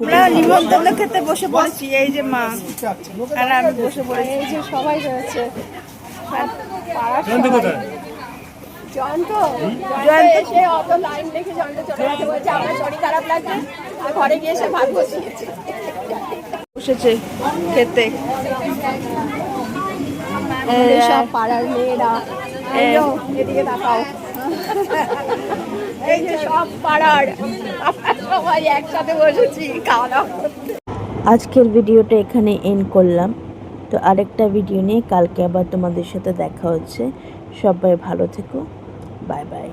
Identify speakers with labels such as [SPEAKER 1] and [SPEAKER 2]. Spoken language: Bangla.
[SPEAKER 1] আমরা নিমন্ত্রণ খেতে বসে পড়েছি, এই যে মা আর আমি বসে পড়েছি।
[SPEAKER 2] এই যে সবাই রয়েছে। জয়ন্ত এসে অত লাইন দেখে জয়ন্ত চলে গেছে, বলছে আমার শরীর খারাপ লাগছে, আর ঘরে গিয়ে এসে ভাত বসিয়েছে।
[SPEAKER 1] বসেছে খেতে
[SPEAKER 2] আমাদের সব পাড়ার মেয়েরা, এই যে এদিকে তাকাও, এই যে সব পাড়ার আমরা সবাই একসাথে বসেছি খাওয়া দাওয়া করতে।
[SPEAKER 3] আজকের ভিডিওটা এখানে এন্ড করলাম। তো আরেকটা ভিডিও নিয়ে কালকে আবার তোমাদের সাথে দেখা হচ্ছে। সবাই ভালো থেকো, বাই বাই।